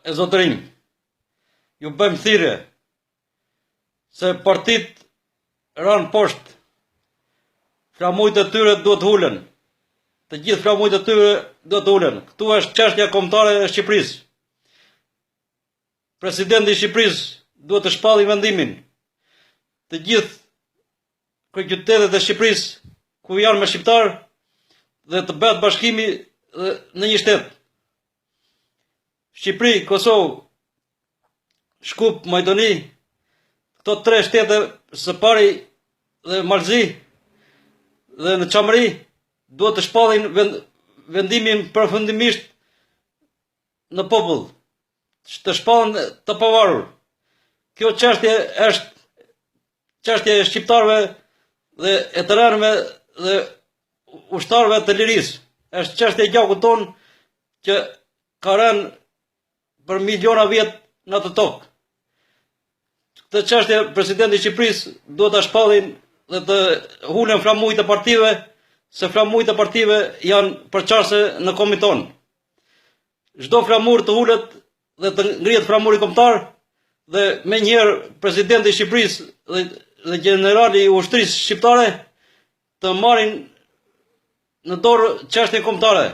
e zotërinj, ju bëjmë thirrje se partit ranë poshtë, flamujt e tyre duhet hulen. Të gjithë flamujt e tyre duhet hulen. Këtu është çështja kombëtare e Shqipërisë. Presidenti i Shqipërisë duhet të shpallë vendimin. Të gjithë kryeqytetet e Shqipërisë ku janë me shqiptar dhe të bëhet bashkimi në një shtet. Shqipëri, Kosovë, Shkup, Maqedoni, këto 3 shtete së pari dhe Malzi dhe në Çamëri duhet të shpallin vendimin përfundimisht në popull, të shpallin të pavarur. Kjo çështje është çështje e shqiptarëve dhe e të rënëve dhe ushtarëve të lirisë. Është çështje e gjakut ton që ka rënë për miliona vjet në atë tokë. Këtë çështje presidenti i Shqipërisë duhet ta shpallin dhe të hulen flamujt e partive, se flamujt e partive janë përçarse në kombin ton. Çdo flamur të hulet dhe të ngrihet flamuri kombëtar dhe menjëherë presidenti i Shqipërisë dhe generali i ushtrisë shqiptare të marrin në dorë çështjen kombëtare.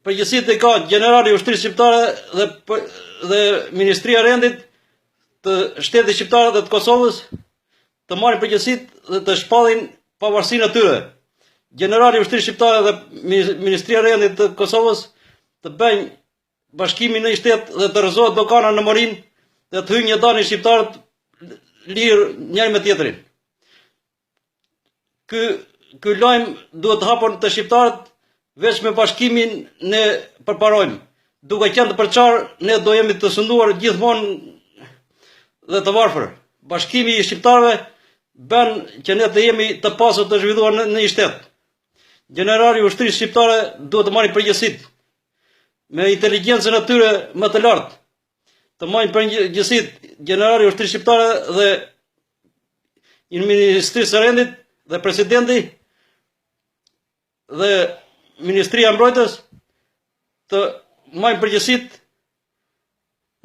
Përgjegjësitë ka generali i ushtrisë shqiptare dhe Ministria e Rendit të shtetit shqiptar dhe të Kosovës të marrin përgjegjësitë dhe të shpallin pavarësinë e tyre. Generali i ushtrisë shqiptare dhe Ministria e Rendit të Kosovës të bëjnë bashkimin në një shtet dhe të rrezohet dokana në Morin dhe të hyjë një dani shqiptarët lirë njëri me tjetrin. Ky lajm duhet të hapur të shqiptarët veç me bashkimin ne përparojmë. Duke qenë të përçar, ne do jemi të sunduar gjithmonë dhe të varfër. Bashkimi i shqiptarëve bën që ne të jemi të pasur të zhvilluar në një shtet. Generali i ushtrisë shqiptare duhet të marrë përgjegjësitë me inteligjencën e tyre më të lartë. Të marrin përgjegjësitë generali i ushtrisë shqiptare dhe i Ministrisë së Rendit dhe presidenti dhe Ministria e Mbrojtjes të marrin përgjegjësitë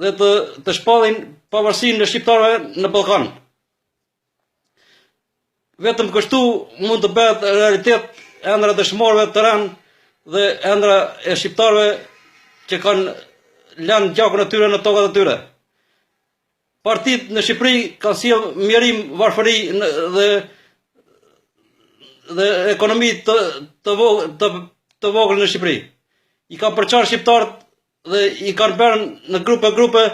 dhe të shpallin pavarësinë e shqiptarëve në Ballkan. Vetëm kështu mund të bëhet realitet ëndra dëshmorëve të rënë dhe ëndra e shqiptarëve që kanë lënë gjakun e tyre në tokat e tyre. Partitë në Shqipëri kanë sjellë mjerim, varfëri dhe ekonomi të vogël në Shqipëri. I kanë përçarë shqiptarët dhe i kanë bërë në grupe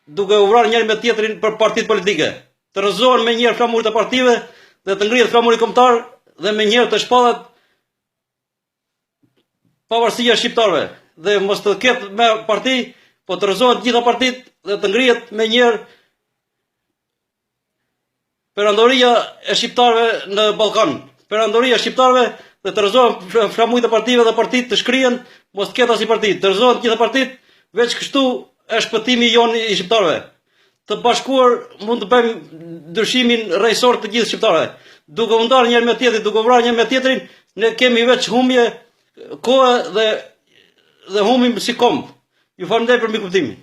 duke u vrarë njëri me tjetrin për partitë politike. Të rrëzohen me njëherë flamurit e partive dhe të ngrihet flamuri kombëtar dhe me njëherë të shpallet pavarësia e shqiptarëve dhe mos të ketë me parti, po të rrëzohen gjitha partitë dhe të ngrihet me njëherë perandoria e shqiptarëve në Ballkan. Perandoria e shqiptarëve dhe të rrëzohen flamujt e partive dhe partitë të shkrihen, mos të ketë asnjë parti. Të rrëzohen gjitha partitë, veç kështu është shpëtimi jonë i shqiptarëve. Të bashkuar mund të bëjmë ndryshimin rrethësor të gjithë shqiptarëve. Duke u ndarë njëri me tjetrin, duke u vrarë njëri me tjetrin, ne kemi veç humbje, kohë dhe humbim si kombë. Ju falenderoj për mikuptimin.